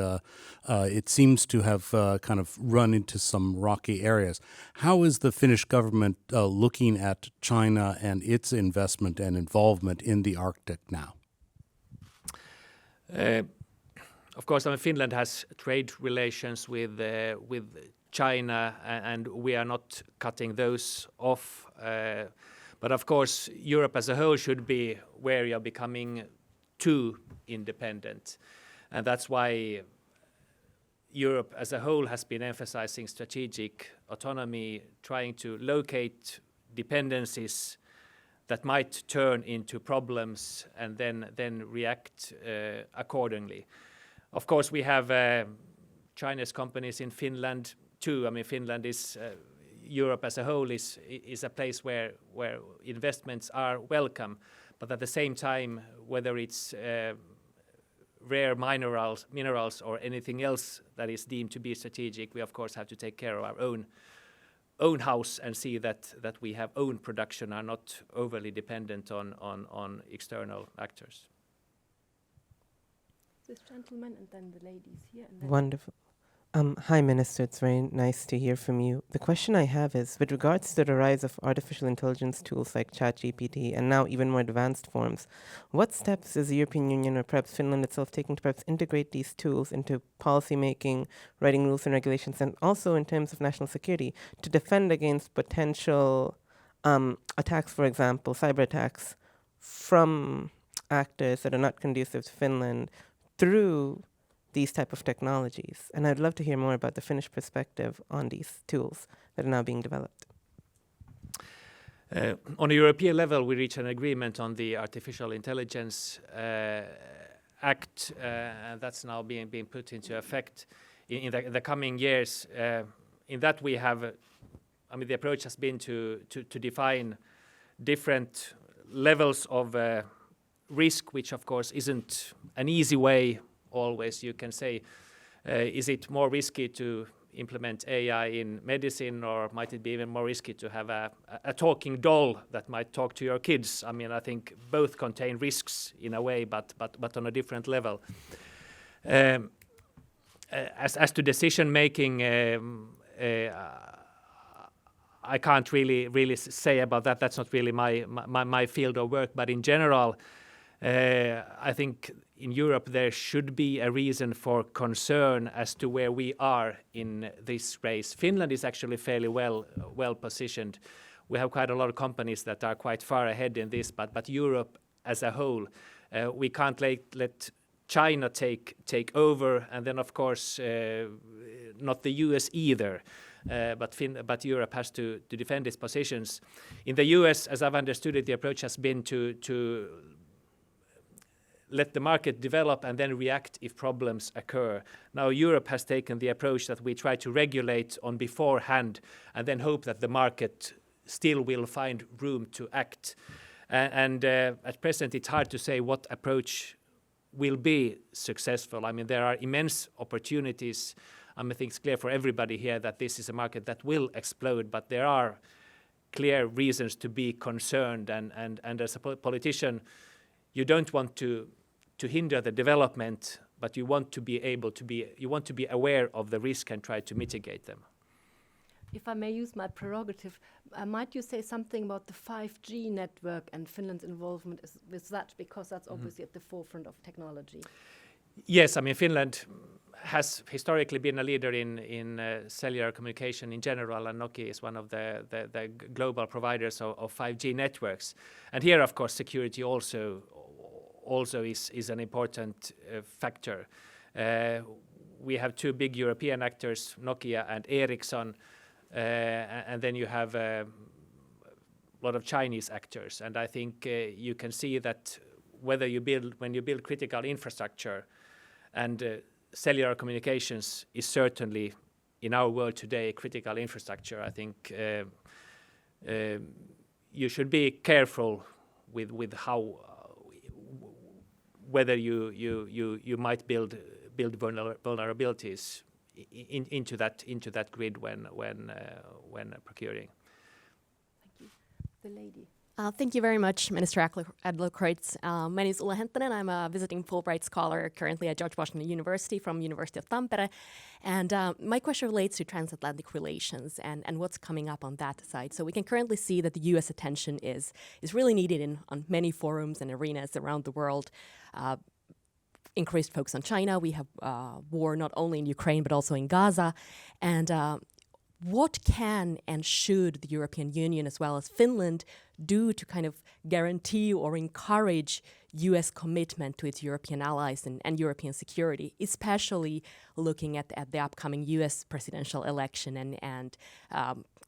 it seems to have kind of run into some rocky areas. How is the Finnish government looking at China and its investment and involvement in the Arctic now?
Of course, Finland has trade relations with China, and we are not cutting those off. But of course, Europe as a whole should be wary of becoming too independent. And that's why Europe as a whole has been emphasizing strategic autonomy, trying to locate dependencies that might turn into problems and then react accordingly. Of course, we have Chinese companies in Finland too. Finland is Europe as a whole is a place where investments are welcome, but at the same time, whether it's rare minerals or anything else that is deemed to be strategic, we of course have to take care of our own house and see that we have own production, are not overly dependent on external actors.
This gentleman and then the ladies here. And then
Wonderful. Hi, Minister. It's very nice to hear from you. The question I have is, with regards to the rise of artificial intelligence tools like ChatGPT and now even more advanced forms, what steps is the European Union or perhaps Finland itself taking to perhaps integrate these tools into policy making, writing rules and regulations, and also in terms of national security to defend against potential attacks, for example, cyber attacks from actors that are not conducive to Finland through these type of technologies. And I'd love to hear more about the Finnish perspective on these tools that are now being developed.
On a European level, we reached an agreement on the Artificial Intelligence Act, and that's now being put into effect in the coming years. In that we have, the approach has been to define different levels of risk, which of course isn't an easy way always. You can say, is it more risky to implement AI in medicine, or might it be even more risky to have a talking doll that might talk to your kids? I think both contain risks in a way, but on a different level. As to decision making, I can't really say about that. That's not really my field of work. But in general, I think in Europe there should be a reason for concern as to where we are in this race. Finland is actually fairly well positioned. We have quite a lot of companies that are quite far ahead in this, but Europe as a whole, we can't let China take over, and then of course not the US either. But Europe has to defend its positions. In the US, as I've understood it, the approach has been to let the market develop and then react if problems occur. Now Europe has taken the approach that we try to regulate on beforehand and then hope that the market still will find room to act. And at present it's hard to say what approach will be successful. There are immense opportunities. I think it's clear for everybody here that this is a market that will explode, but there are clear reasons to be concerned. And as a politician, you don't want to hinder the development, but you want to be aware of the risk and try to mitigate them.
If I may use my prerogative, might you say something about the 5G network and Finland's involvement with that, because that's obviously at the forefront of technology?
Yes, Finland has historically been a leader in cellular communication in general, and Nokia is one of the global providers of 5G networks. And here, of course, security also is an important factor. We have two big European actors, Nokia and Ericsson, and then you have a lot of Chinese actors. And I think you can see that when you build critical infrastructure, and cellular communications is certainly in our world today critical infrastructure. I think you should be careful with how whether you might build vulnerabilities into that grid when procuring.
Thank you. The lady.
Thank you very much, Minister Adlercreutz. My name is Ulla Henttänen. I'm a visiting Fulbright scholar currently at George Washington University from University of Tampere. And my question relates to transatlantic relations and what's coming up on that side. So we can currently see that the U.S. attention is really needed on many forums and arenas around the world. Increased focus on China. We have war not only in Ukraine but also in Gaza. And what can and should the European Union as well as Finland do to kind of guarantee or encourage U.S. commitment to its European allies and European security, especially looking at the upcoming U.S. presidential election and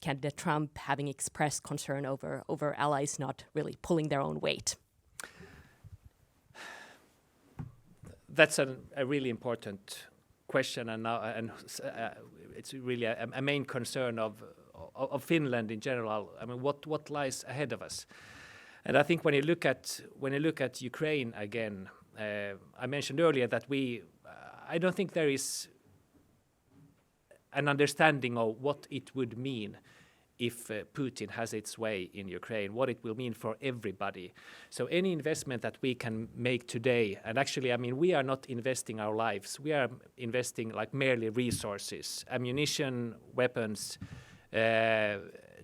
candidate Trump having expressed concern over allies not really pulling their own weight?
That's a really important question, and it's really a main concern of Finland in general. What lies ahead of us? And I think when you look at Ukraine again, I mentioned earlier that I don't think there is an understanding of what it would mean if Putin has its way in Ukraine, what it will mean for everybody. So any investment that we can make today, and actually, we are not investing our lives. We are investing merely resources, ammunition, weapons,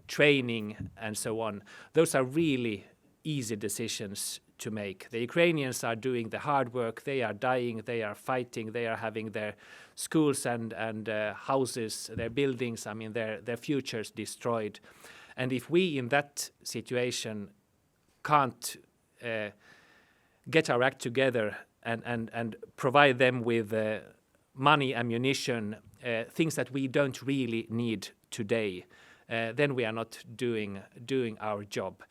training, and so on. Those are really easy decisions to make. The Ukrainians are doing the hard work. They are dying. They are fighting. They are having their schools and houses, their buildings, their futures destroyed. And if we in that situation can't get our act together and provide them with money, ammunition, things that we don't really need today, then we are not doing our job.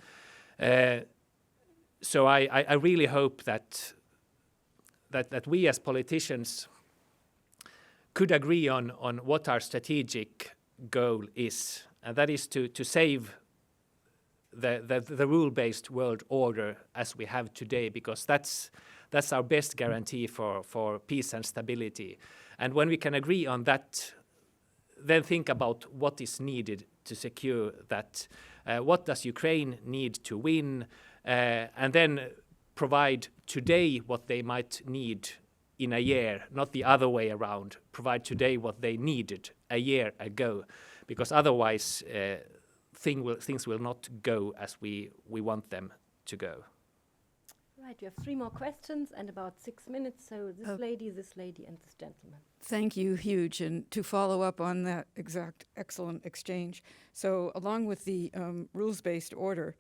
So I really hope that we as politicians could agree on what our strategic goal is, and that is to save the rule-based world order as we have today, because that's our best guarantee for peace and stability. And when we can agree on that, then think about what is needed to secure that. What does Ukraine need to win? And then provide today what they might need in a year, not the other way around. Provide today what they needed a year ago, because otherwise things will not go as we want them to go.
Right, you have 3 more questions and about 6 minutes. So this lady, and this gentleman.
Thank you, Huge. And to follow up on that exact excellent exchange, so along with the rules-based order,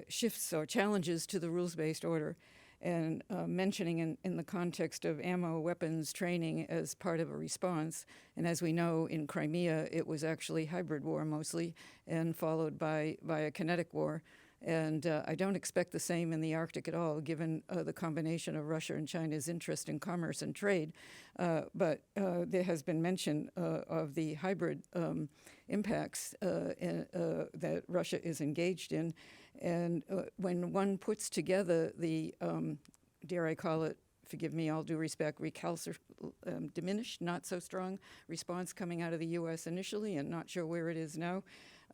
shifts or challenges to the rules-based order, and mentioning in the context of ammo, weapons, training as part of a response. And as we know, in Crimea, it was actually hybrid war mostly, and followed by a kinetic war. And I don't expect the same in the Arctic at all, given the combination of Russia and China's interest in commerce and trade. But there has been mention of the hybrid impacts that Russia is engaged in. And when one puts together the, dare I call it, forgive me, all due respect, diminished, not so strong response coming out of the U.S. initially, and not sure where it is now,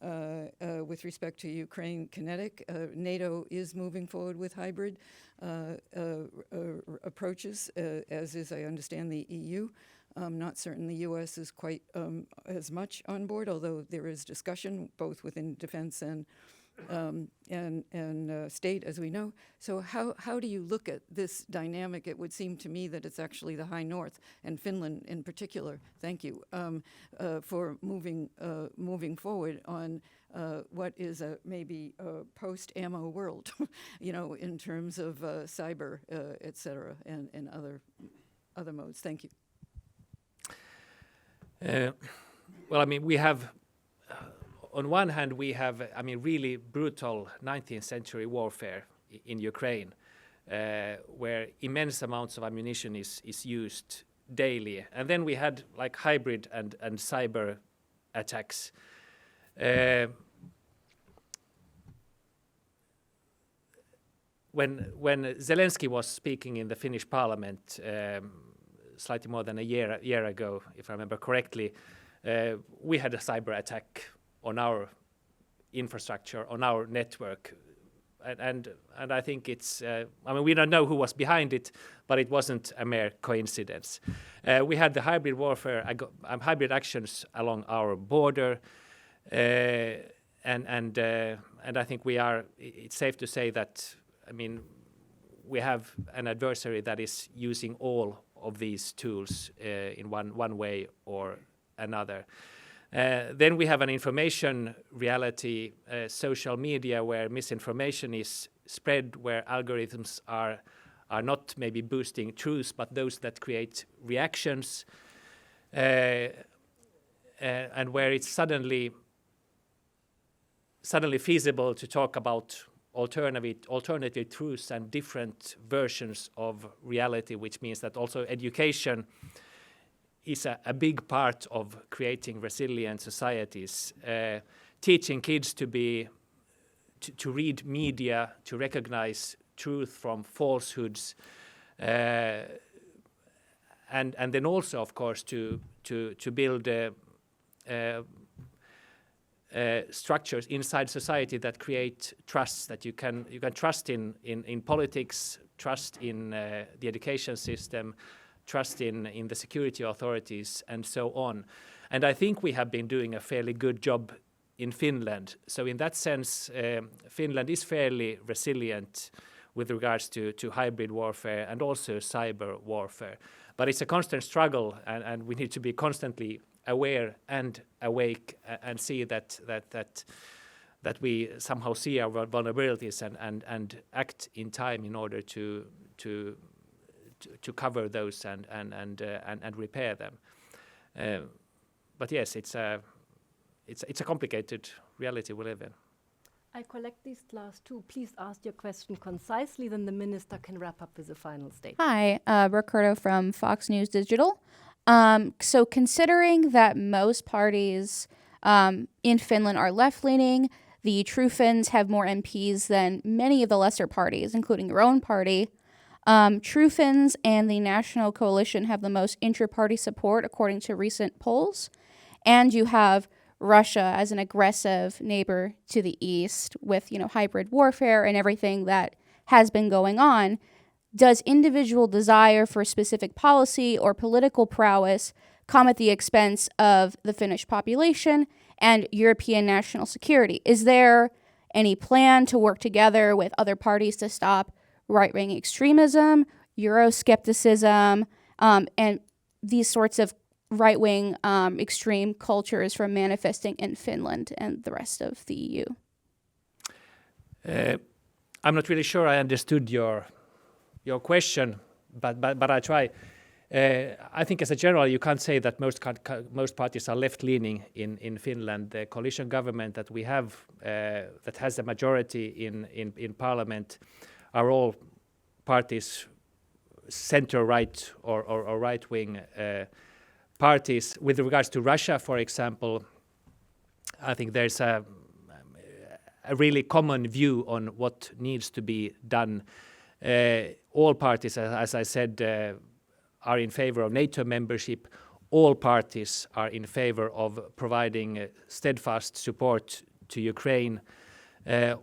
with respect to Ukraine kinetic. NATO is moving forward with hybrid approaches, as is, I understand, the EU. Not certain the U.S. is quite as much on board, although there is discussion both within defense and state, as we know. So how do you look at this dynamic? It would seem to me that it's actually the High North and Finland in particular, thank you, for moving forward on what is a maybe a post-ammo world, in terms of cyber, et cetera, and other modes. Thank you.
Well, I mean, we have... on one hand, we have, really brutal 19th century warfare in Ukraine, where immense amounts of ammunition is used daily. And then we had like hybrid and cyber attacks. When Zelensky was speaking in the Finnish parliament slightly more than a year ago, if I remember correctly, we had a cyber attack on our infrastructure, on our network, and I think it's. We don't know who was behind it, but it wasn't a mere coincidence. We had the hybrid warfare, hybrid actions along our border, and I think we are. It's safe to say that. We have an adversary that is using all of these tools in one way or another. Then we have an information reality, social media, where misinformation is spread, where algorithms are not maybe boosting truths, but those that create reactions, and where it's suddenly feasible to talk about alternative truths and different versions of reality, which means that also education is a big part of creating resilient societies. Teaching kids to read media, to recognize truth from falsehoods, and then also, of course, to build structures inside society that create trust, that you can trust in politics, trust in the education system, trust in the security authorities, and so on. And I think we have been doing a fairly good job in Finland. So in that sense, Finland is fairly resilient with regards to hybrid warfare and also cyber warfare. But it's a constant struggle, and we need to be constantly aware and awake and see that that we somehow see our vulnerabilities and act in time in order to cover those and repair them. But yes, it's a complicated reality we live in.
I collect these last two. Please ask your question concisely, then the minister can wrap up with the final statement.
Hi, Ricardo from Fox News Digital. So considering that most parties in Finland are left-leaning, the True Finns have more MPs than many of the lesser parties, including your own party. True Finns and the National Coalition have the most intra-party support, according to recent polls. And you have Russia as an aggressive neighbor to the east with, hybrid warfare and everything that has been going on. Does individual desire for specific policy or political prowess come at the expense of the Finnish population and European national security? Is there any plan to work together with other parties to stop right-wing extremism, Euroscepticism, and these sorts of right-wing extreme cultures from manifesting in Finland and the rest of the EU?
I'm not really sure I understood your question, but I try. I think as a general, you can't say that most parties are left-leaning in Finland. The coalition government that we have, that has a majority in parliament, are all parties center-right or right-wing parties. With regards to Russia, for example, I think there's a really common view on what needs to be done. All parties, as I said, are in favor of NATO membership. All parties are in favor of providing steadfast support to Ukraine.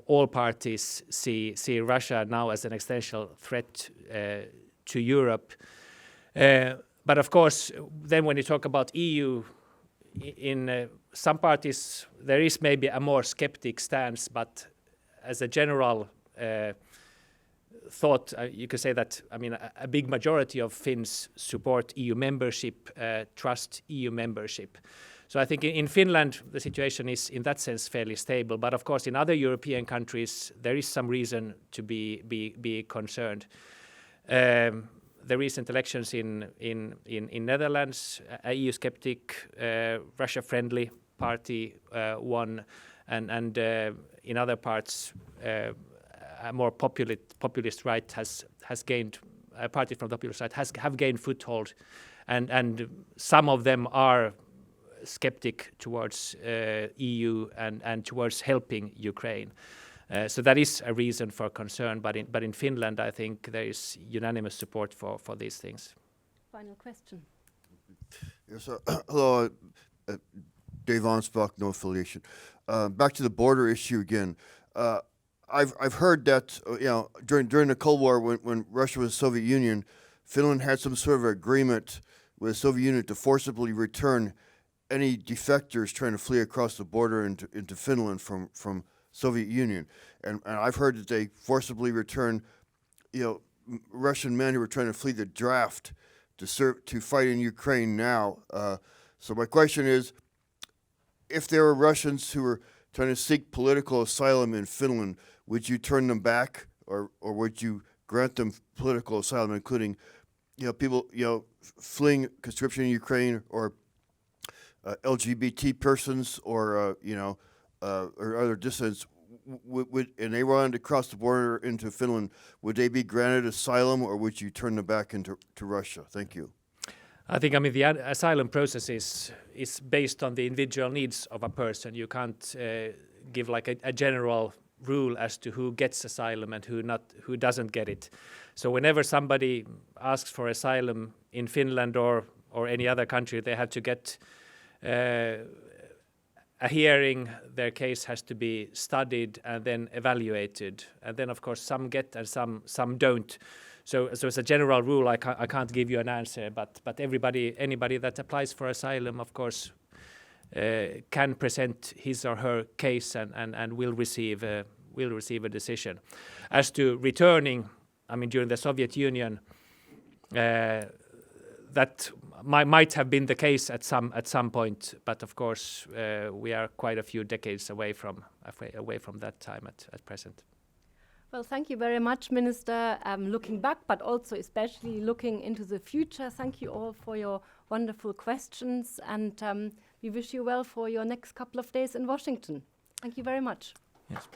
All parties see Russia now as an existential threat to Europe. But of course, then when you talk about EU, in some parties there is maybe a more skeptic stance, but as a general thought, you could say that, a big majority of Finns support EU membership, trust EU membership. So I think in Finland, the situation is in that sense fairly stable. But of course, in other European countries, there is some reason to be concerned. The recent elections in Netherlands, a EU skeptic, Russia-friendly party won, and in other parts, a more populist right has gained, a party from the populist right have gained foothold, and some of them are skeptic towards EU and towards helping Ukraine. So that is a reason for concern, but in Finland, I think there is unanimous support for these things.
Final question.
Yes, hello, Dave Onsbach, no affiliation. Back to the border issue again. I've heard that during the Cold War, when Russia was the Soviet Union, Finland had some sort of agreement with the Soviet Union to forcibly return any defectors trying to flee across the border into Finland from Soviet Union, and I've heard that they forcibly returned, Russian men who were trying to flee the draft to fight in Ukraine now. So my question is, if there were Russians who were trying to seek political asylum in Finland, would you turn them back, or would you grant them political asylum, including, people, fleeing conscription in Ukraine, or LGBT persons, or other dissidents, and they wanted to cross the border into Finland, would they be granted asylum, or would you turn them back into Russia? Thank you.
I think the asylum process is based on the individual needs of a person. You can't give like a general rule as to who gets asylum and who doesn't get it. So whenever somebody asks for asylum in Finland or any other country, they have to get a hearing. Their case has to be studied and then evaluated, and then of course some get and some don't. So as a general rule, I can't give you an answer, but anybody that applies for asylum, of course, can present his or her case and will receive a decision. As to returning, during the Soviet Union, that might have been the case at some point, but of course we are quite a few decades away from that time at present.
Well, thank you very much, Minister. Looking back, but also especially looking into the future, thank you all for your wonderful questions, and we wish you well for your next couple of days in Washington. Thank you very much.
Yes.